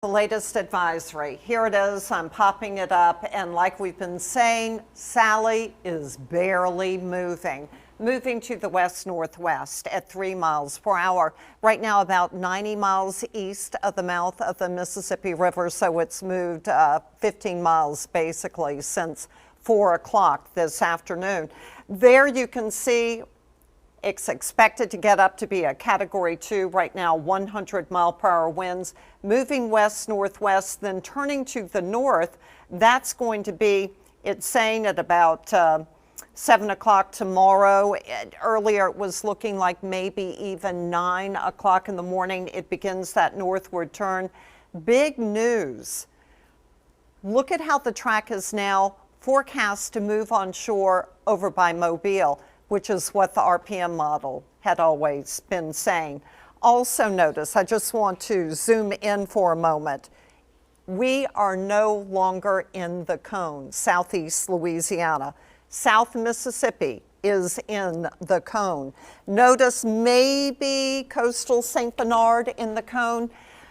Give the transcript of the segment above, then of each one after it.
The latest advisory. Here it is. I'm popping it up. And like we've been saying, Sally is barely moving to the west-northwest at 3 miles per hour. Right now, about 90 miles east of the mouth of the Mississippi River. So it's moved 15 miles basically since 4 o'clock this afternoon. There you can see it's expected to get up to be a Category 2 right now, 100-mile-per-hour winds, moving west-northwest, then turning to the north. That's going to be, it's saying at about 7 o'clock tomorrow. Earlier it was looking like maybe even 9 o'clock in the morning. It begins that northward turn. Big news. Look at how the track is now forecast to move on shore over by Mobile, which is what the RPM model had always been saying. Also notice, I just want to zoom in for a moment. We are no longer in the cone, southeast Louisiana. South Mississippi is in the cone. Notice maybe coastal St. Bernard in the cone.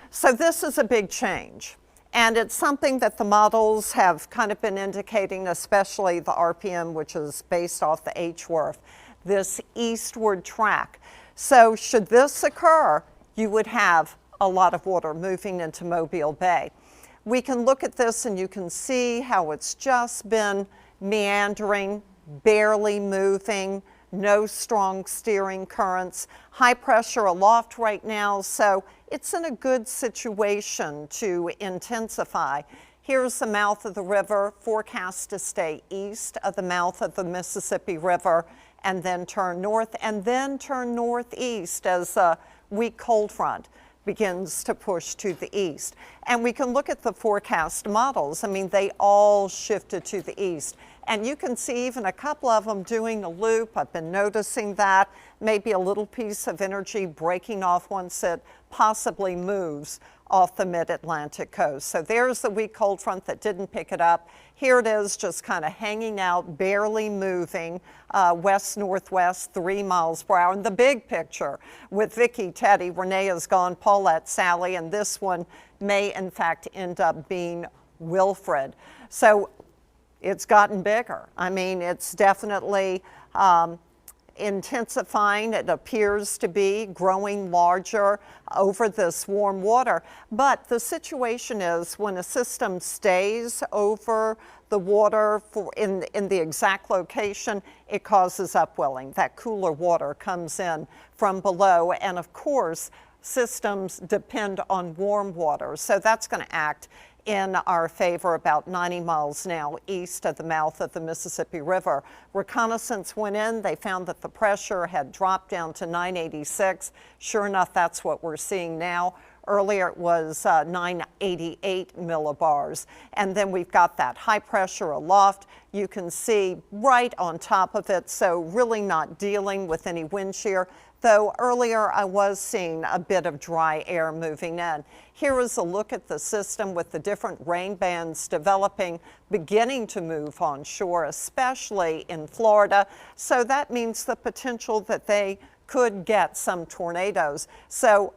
So this is a big change. And it's something that the models have kind of been indicating, especially the RPM, which is based off the H-Worth, this eastward track. So should this occur, you would have a lot of water moving into Mobile Bay. We can look at this and you can see how it's just been meandering, barely moving, no strong steering currents, high pressure aloft right now, so it's in a good situation to intensify. Here's the mouth of the river, forecast to stay east of the mouth of the Mississippi River and then turn north and then turn northeast as a weak cold front begins to push to the east. And we can look at the forecast models. I mean, they all shifted to the east. And you can see even a couple of them doing a loop. I've been noticing that. Maybe a little piece of energy breaking off once it possibly moves off the mid-Atlantic coast. So there's the weak cold front that didn't pick it up. Here it is just kind of hanging out, barely moving west-northwest, 3 miles per hour. And the big picture with Vicky, Teddy, Renee is gone, Paulette, Sally, and this one may in fact end up being Wilfred. So it's gotten bigger. I mean, it's definitely intensifying. It appears to be growing larger over this warm water. But the situation is when a system stays over the water in the exact location, it causes upwelling. That cooler water comes in from below. And of course, systems depend on warm water. So that's going to act in our favor about 90 miles now east of the mouth of the Mississippi River. Reconnaissance went in. They found that the pressure had dropped down to 986. Sure enough, that's what we're seeing now. Earlier it was 988 millibars. And then we've got that high pressure aloft. You can see right on top of it, so really not dealing with any wind shear. Though earlier I was seeing a bit of dry air moving in. Here is a look at the system with the different rain bands developing, beginning to move on shore, especially in Florida. So that means the potential that they could get some tornadoes. So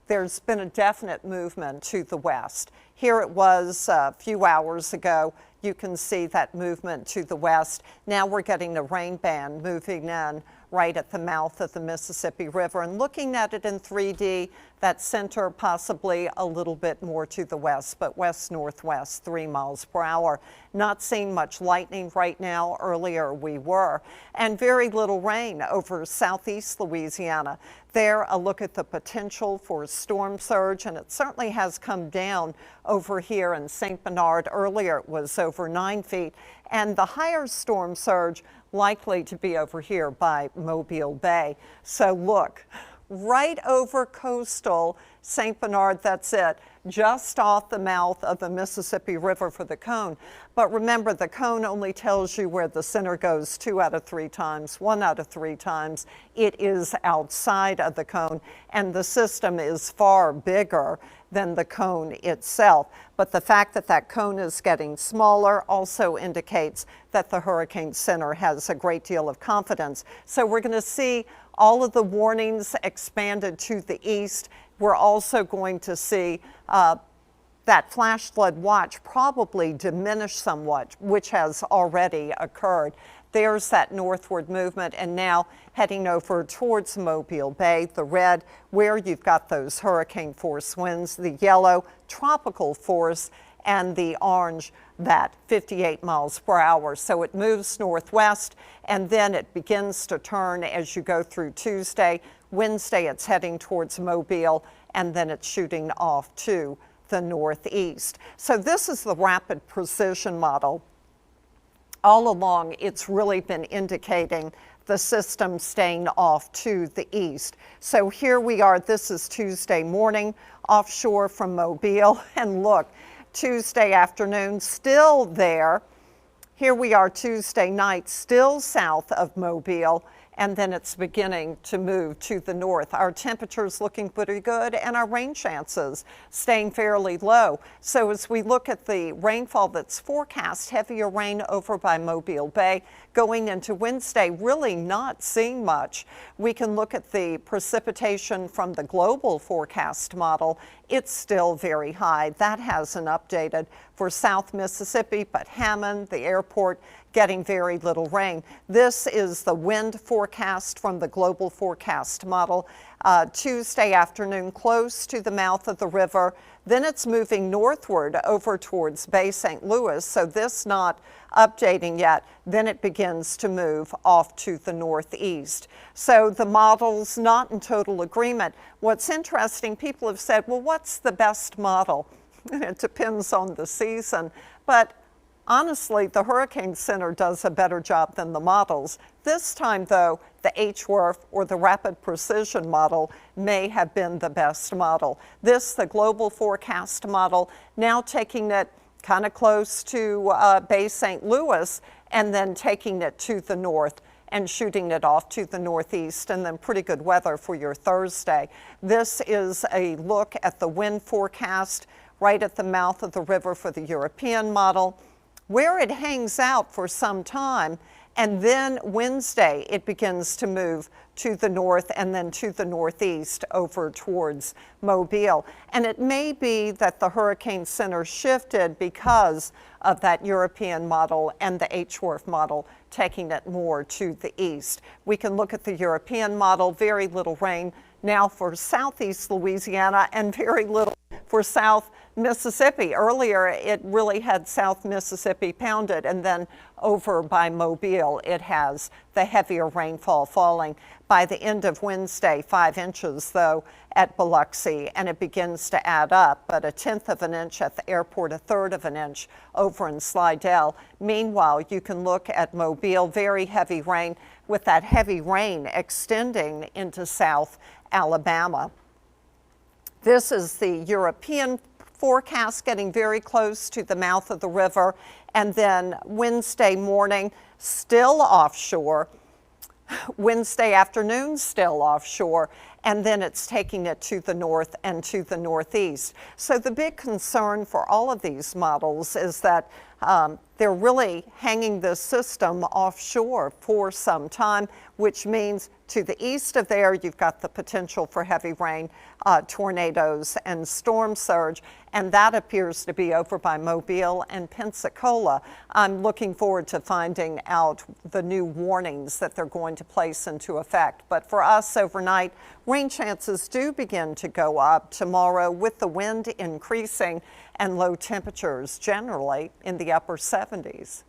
there's been a definite movement to the west. Here it was a few hours ago. You can see that movement to the west. Now we're getting the rain band moving in right at the mouth of the Mississippi River. And looking at it in 3D, that center possibly a little bit more to the west, but west-northwest, 3 miles per hour. Not seeing much lightning right now. Earlier we were. And very little rain over southeast Louisiana. There, a look at the potential for storm surge, and it certainly has come down over here in St. Bernard. Earlier it was over 9 feet. And the higher storm surge likely to be over here by Mobile Bay. So look, right over coastal St. Bernard, that's it, just off the mouth of the Mississippi River for the cone. But remember, the cone only tells you where the center goes 2 out of 3 times, 1 out of 3 times. It is outside of the cone, and the system is far bigger than the cone itself. But the fact that that cone is getting smaller also indicates that the hurricane center has a great deal of confidence. So we're going to see all of the warnings expanded to the east. We're also going to see that flash flood watch probably diminish somewhat, which has already occurred. There's that northward movement, and now heading over towards Mobile Bay, the red where you've got those hurricane force winds, the yellow tropical force, and the orange that 58 miles per hour. So it moves northwest, and then it begins to turn as you go through Tuesday. Wednesday it's heading towards Mobile, and then it's shooting off to the northeast. So this is the rapid precision model. All along, it's really been indicating the system staying off to the east. So here we are, this is Tuesday morning, offshore from Mobile, and look, Tuesday afternoon, still there. Here we are Tuesday night, still south of Mobile, and then it's beginning to move to the north. Our temperatures looking pretty good, and our rain chances staying fairly low. So as we look at the rainfall that's forecast, heavier rain over by Mobile Bay. Going into Wednesday, really not seeing much. We can look at the precipitation from the global forecast model. It's still very high. That hasn't updated for South Mississippi, but Hammond, the airport, getting very little rain. This is the wind forecast from the global forecast model. Tuesday afternoon, close to the mouth of the river. Then it's moving northward over towards Bay St. Louis, so this not updating yet. Then it begins to move off to the northeast. So the model's not in total agreement. What's interesting, people have said, well, what's the best model? It depends on the season, but honestly, the Hurricane Center does a better job than the models. This time, though, the HWRF or the Rapid Precision model may have been the best model. This, the global forecast model, now taking it kind of close to Bay St. Louis and then taking it to the north and shooting it off to the northeast, and then pretty good weather for your Thursday. This is a look at the wind forecast right at the mouth of the river for the European model, where it hangs out for some time, and then Wednesday it begins to move to the north and then to the northeast over towards Mobile. And it may be that the Hurricane Center shifted because of that European model and the HWRF model taking it more to the east. We can look at the European model, very little rain now for southeast Louisiana and very little for South Mississippi. Earlier, it really had South Mississippi pounded, and then over by Mobile, it has the heavier rainfall falling. By the end of Wednesday, 5 inches, though, at Biloxi, and it begins to add up, but 1/10 of an inch at the airport, 1/3 of an inch over in Slidell. Meanwhile, you can look at Mobile, very heavy rain, with that heavy rain extending into South Alabama. This is the European forecast, getting very close to the mouth of the river, and then Wednesday morning, still offshore. Wednesday afternoon, still offshore, and then it's taking it to the north and to the northeast. So the big concern for all of these models is that they're really hanging this system offshore for some time, which means to the east of there, you've got the potential for heavy rain, tornadoes, and storm surge, and that appears to be over by Mobile and Pensacola. I'm looking forward to finding out the new warnings that they're going to place into effect. But for us overnight, rain chances do begin to go up tomorrow with the wind increasing and low temperatures generally in the upper 70s.